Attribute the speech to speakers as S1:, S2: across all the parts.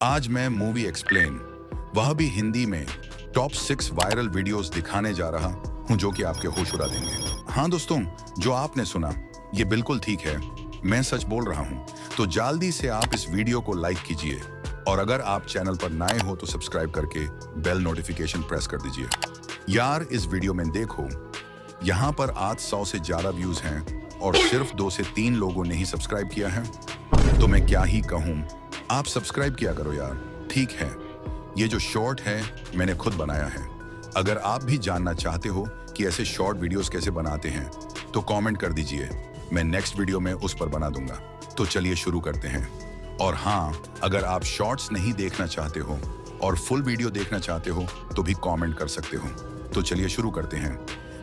S1: आज मैं movie explain, वह भी हिंदी में टॉप 6 वायरल वीडियोस दिखाने जा रहा हूं जो कि आपके होश उड़ा देंगे। हाँ दोस्तों, जो आपने सुना ये बिल्कुल ठीक है, मैं सच बोल रहा हूं। तो जल्दी से आप इस वीडियो को लाइक कीजिए और अगर आप चैनल पर नए हो तो सब्सक्राइब करके बेल नोटिफिकेशन प्रेस कर दीजिए। यार इस वीडियो में देखो, यहाँ पर आज 100 से ज्यादा व्यूज हैं और सिर्फ 2 से 3 लोगों ने ही सब्सक्राइब किया है। तो मैं क्या ही कहूँ, आप सब्सक्राइब किया करो यार। ठीक है, ये जो शॉर्ट है मैंने खुद बनाया है। अगर आप भी जानना चाहते हो कि ऐसे शॉर्ट वीडियोस कैसे बनाते हैं तो कमेंट कर दीजिए, मैं नेक्स्ट वीडियो में उस पर बना दूंगा। तो चलिए शुरू करते हैं। और हाँ, अगर आप शॉर्ट्स नहीं देखना चाहते हो और फुल वीडियो देखना चाहते हो तो भी कमेंट कर सकते हो। तो चलिए शुरू करते हैं।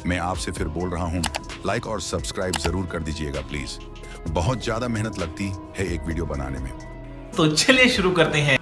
S1: मैं आपसे फिर बोल रहा हूँ, लाइक और सब्सक्राइब जरूर कर दीजिएगा प्लीज। बहुत ज्यादा मेहनत लगती है एक वीडियो बनाने में।
S2: तो चलिए शुरू करते हैं।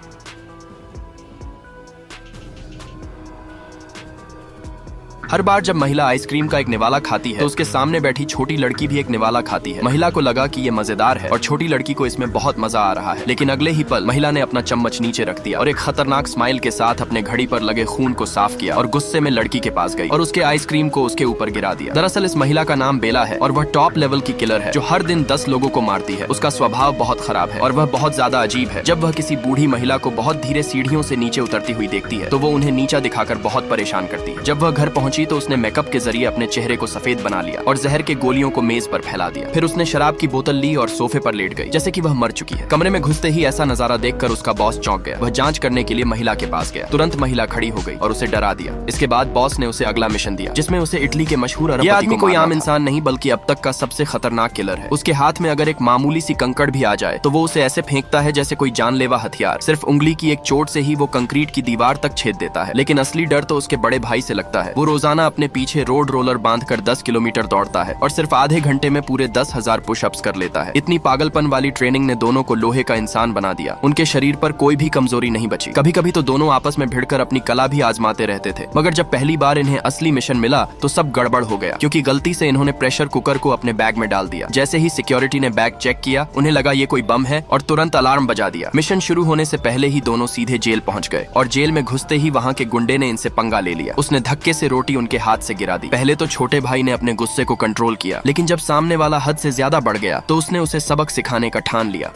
S3: हर बार जब महिला आइसक्रीम का एक निवाला खाती है तो उसके सामने बैठी छोटी लड़की भी एक निवाला खाती है। महिला को लगा कि ये मजेदार है और छोटी लड़की को इसमें बहुत मजा आ रहा है, लेकिन अगले ही पल महिला ने अपना चम्मच नीचे रख दिया और एक खतरनाक स्माइल के साथ अपने घड़ी पर लगे खून को साफ किया और गुस्से में लड़की के पास गई और उसके आइसक्रीम को उसके ऊपर गिरा दिया। दरअसल इस महिला का नाम बेला है और वह टॉप लेवल की किलर है जो हर दिन 10 लोगों को मारती है। उसका स्वभाव बहुत खराब है और वह बहुत ज्यादा अजीब है। जब वह किसी बूढ़ी महिला को बहुत धीरे सीढ़ियों से नीचे उतरती हुई देखती है तो वो उन्हें नीचा दिखाकर बहुत परेशान करती है। जब वह घर पहुंची तो उसने मेकअप के जरिए अपने चेहरे को सफेद बना लिया और जहर के गोलियों को मेज पर फैला दिया। फिर उसने शराब की बोतल ली और सोफे पर लेट गई जैसे कि वह मर चुकी है। कमरे में घुसते ही ऐसा नजारा देखकर उसका बॉस चौंक गया। वह जांच करने के लिए महिला के पास गया। तुरंत महिला खड़ी हो गई और उसे डरा दिया। इसके बाद बॉस ने उसे अगला मिशन दिया जिसमें उसे इटली के मशहूर अरबपति को आदमी कोई आम इंसान नहीं बल्कि अब तक का सबसे खतरनाक किलर है। उसके हाथ में अगर एक मामूली सी कंकड़ भी आ जाए तो वो उसे ऐसे फेंकता है जैसे कोई जानलेवा हथियार। सिर्फ उंगली की एक चोट से ही वो कंक्रीट की दीवार तक छेद देता है। लेकिन असली डर तो उसके बड़े भाई से लगता है। वो रोजाना अपने पीछे रोड रोलर बांधकर 10 किलोमीटर दौड़ता है और सिर्फ आधे घंटे में पूरे 10,000 पुशअप्स कर लेता है। इतनी पागलपन वाली ट्रेनिंग ने दोनों को लोहे का इंसान बना दिया। उनके शरीर पर कोई भी कमजोरी नहीं बची। कभी कभी तो दोनों आपस में भिड़कर अपनी कला भी आजमाते रहते थे। मगर जब पहली बार इन्हें असली मिशन मिला तो सब गड़बड़ हो गया, क्योंकि गलती से इन्होंने प्रेशर कुकर को अपने बैग में डाल दिया। जैसे ही सिक्योरिटी ने बैग चेक किया, उन्हें लगा ये कोई बम है और तुरंत अलार्म बजा दिया। मिशन शुरू होने से पहले ही दोनों सीधे जेल पहुंच गए और जेल में घुसते ही वहां के गुंडे ने इनसे पंगा ले लिया। उसने धक्के से रोटी उनके हाथ से गिरा दी। पहले तो छोटे भाई ने अपने गुस्से को कंट्रोल किया, लेकिन जब सामने वाला हद से ज्यादा बढ़ गया तो उसने उसे सबक सिखाने का ठान लिया।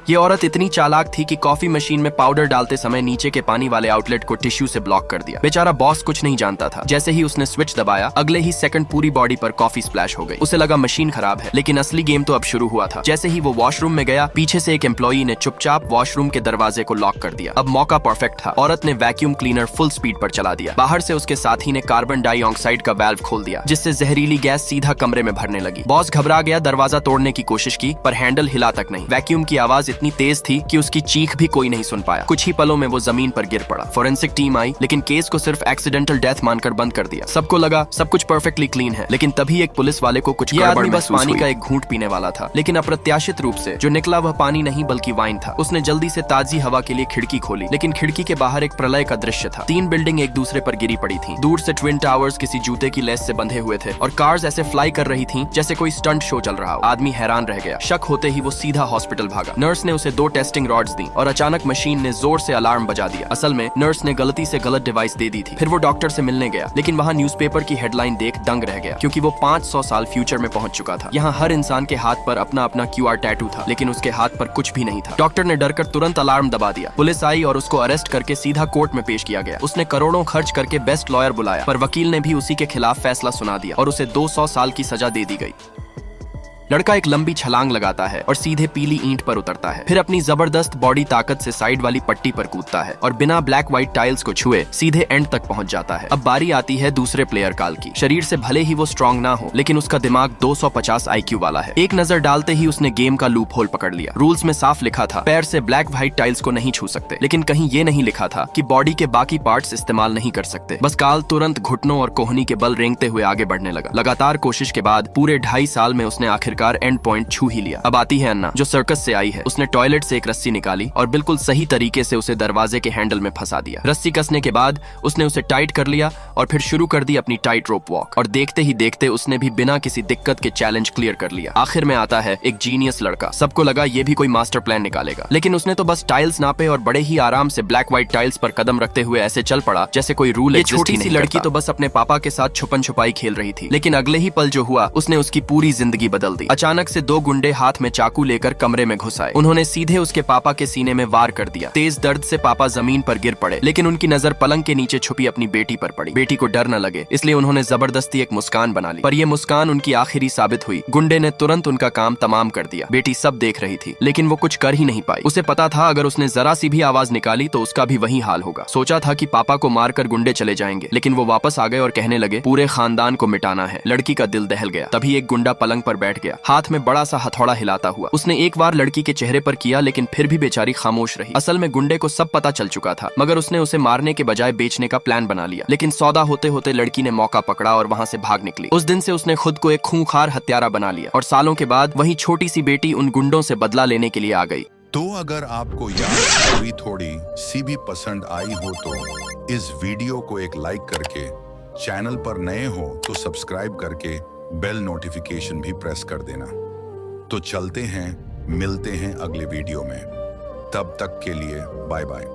S3: ये औरत इतनी चालाक थी कि कॉफी मशीन में पाउडर डालते समय नीचे के पानी वाले आउटलेट को टिश्यू से ब्लॉक कर दिया। बेचारा बॉस कुछ नहीं जानता था। जैसे ही उसने स्विच दबाया, अगले ही सेकंड पूरी बॉडी पर कॉफी स्प्लैश हो गई। उसे लगा मशीन खराब है, लेकिन असली गेम तो अब शुरू हुआ था। जैसे ही वो वॉशरूम में गया, पीछे से एक एम्प्लॉई ने चुपचाप वॉशरूम के दरवाजे को लॉक कर दिया। अब मौका परफेक्ट था। औरत ने वैक्यूम क्लीनर फुल स्पीड पर चला दिया। बाहर से उसके साथी ने कार्बन डाइऑक्साइड का वाल्व खोल दिया, जिससे जहरीली गैस सीधा कमरे में भरने लगी। बॉस घबरा गया, दरवाजा तोड़ने की कोशिश की पर हैंडल हिला तक नहीं। वैक्यूम की आवाज इतनी तेज थी कि उसकी चीख भी कोई नहीं सुन पाया। कुछ ही पलों में वो जमीन पर गिर पड़ा। फोरेंसिक टीम आई, लेकिन केस को सिर्फ एक्सीडेंटल डेथ मानकर बंद कर दिया। सबको लगा सब कुछ परफेक्टली क्लीन है, लेकिन तभी एक पुलिस वाले को कुछ गड़बड़ महसूस हुई। बस पानी का एक घूंट पीने वाला था, लेकिन अप्रत्याशित रूप से जो निकला वह पानी नहीं बल्कि वाइन था। उसने जल्दी से ताजी हवा के लिए खिड़की खोली, लेकिन खिड़की के बाहर एक प्रलय का दृश्य था। 3 बिल्डिंग एक दूसरे पर गिरी पड़ी थी। दूर से ट्विन टावर्स किसी जूते की लेस से बंधे हुए थे और कार्स ऐसे फ्लाई कर रही थी जैसे कोई स्टंट शो चल रहा हो। आदमी हैरान रह गया। शक होते ही वो सीधा हॉस्पिटल भागा। नर्स ने उसे 2 टेस्टिंग रॉड्स दी और अचानक मशीन ने जोर से अलार्म बजा दिया। असल में नर्स ने गलती से गलत डिवाइस दे दी थी। फिर वो डॉक्टर से मिलने गया, लेकिन वहां न्यूज़पेपर की हेडलाइन देख दंग रह गया, क्योंकि वो 500 साल फ्यूचर में पहुंच चुका था। यहाँ हर इंसान के हाथ पर अपना अपना QR टैटू था, लेकिन उसके हाथ पर कुछ भी नहीं था। डॉक्टर ने डरकर तुरंत अलार्म दबा दिया। पुलिस आई और उसको अरेस्ट करके सीधा कोर्ट में पेश किया गया। उसने करोड़ों खर्च करके बेस्ट लॉयर बुलाया, पर वकील ने भी उसी के खिलाफ फैसला सुना दिया और उसे 200 साल की सजा दे दी गई। लड़का एक लंबी छलांग लगाता है और सीधे पीली ईंट पर उतरता है। फिर अपनी जबरदस्त बॉडी ताकत से साइड वाली पट्टी पर कूदता है और बिना ब्लैक व्हाइट टाइल्स को छुए सीधे एंड तक पहुंच जाता है। अब बारी आती है दूसरे प्लेयर काल की। शरीर से भले ही वो स्ट्रांग ना हो, लेकिन उसका दिमाग 250 IQ वाला है। एक नजर डालते ही उसने गेम का लूप होल पकड़ लिया। रूल्स में साफ लिखा था पैर से ब्लैक व्हाइट टाइल्स को नहीं छू सकते, लेकिन कहीं ये नहीं लिखा था कि बॉडी के बाकी पार्ट्स इस्तेमाल नहीं कर सकते। बस काल तुरंत घुटनों और कोहनी के बल रेंगते हुए आगे बढ़ने लगा। लगातार कोशिश के बाद पूरे 2.5 साल में उसने आखिरकार आखिरकार एंड पॉइंट छू ही लिया। अब आती है अन्ना, जो सर्कस से आई है। उसने टॉयलेट से एक रस्सी निकाली और बिल्कुल सही तरीके से उसे दरवाजे के हैंडल में फंसा दिया। रस्सी कसने के बाद उसने उसे टाइट कर लिया और फिर शुरू कर दी अपनी टाइट रोप वॉक। और देखते ही देखते उसने भी बिना किसी दिक्कत के चैलेंज क्लियर कर लिया। आखिर में आता है एक जीनियस लड़का। सबको लगा ये भी कोई मास्टर प्लान निकालेगा, लेकिन उसने तो बस टाइल्स नापे और बड़े ही आराम से ब्लैक व्हाइट टाइल्स पर कदम रखते हुए ऐसे चल पड़ा जैसे कोई रूल एग्जिस्ट ही नहीं करता। छोटी सी लड़की तो बस अपने पापा के साथ छुपन छुपाई खेल रही थी, लेकिन अगले ही पल जो हुआ उसने उसकी पूरी जिंदगी बदल दी। अचानक से दो गुंडे हाथ में चाकू लेकर कमरे में घुस आए। उन्होंने सीधे उसके पापा के सीने में वार कर दिया। तेज दर्द से पापा जमीन पर गिर पड़े, लेकिन उनकी नजर पलंग के नीचे छुपी अपनी बेटी पर पड़ी। बेटी को डर न लगे इसलिए उन्होंने जबरदस्ती एक मुस्कान बना ली, पर यह मुस्कान उनकी आखिरी साबित हुई। गुंडे ने तुरंत उनका काम तमाम कर दिया। बेटी सब देख रही थी, लेकिन वो कुछ कर ही नहीं पाई। उसे पता था अगर उसने जरा सी भी आवाज निकाली तो उसका भी वही हाल होगा। सोचा था कि पापा को मारकर गुंडे चले जाएंगे, लेकिन वो वापस आ गए और कहने लगे पूरे खानदान को मिटाना है। लड़की का दिल दहल गया। तभी एक गुंडा पलंग पर बैठ गया, हाथ में बड़ा सा हथौड़ा हिलाता हुआ। उसने एक बार लड़की के चेहरे पर किया, लेकिन फिर भी बेचारी खामोश रही। असल में गुंडे को सब पता चल चुका था, मगर उसने उसे मारने के बजाय बेचने का प्लान बना लिया। लेकिन सौदा होते होते लड़की ने मौका पकड़ा और वहाँ से भाग निकली। उस दिन से उसने खुद को एक खूंखार हत्यारा बना लिया और सालों के बाद वही छोटी सी बेटी उन गुंडों से बदला लेने के लिए आ गई।
S1: तो अगर आपको यह स्टोरी थोड़ी सी भी पसंद आई हो तो इस वीडियो को एक लाइक करके, चैनल पर नए हो तो सब्सक्राइब करके बेल नोटिफिकेशन भी प्रेस कर देना। तो चलते हैं, मिलते हैं अगले वीडियो में। तब तक के लिए बाय बाय।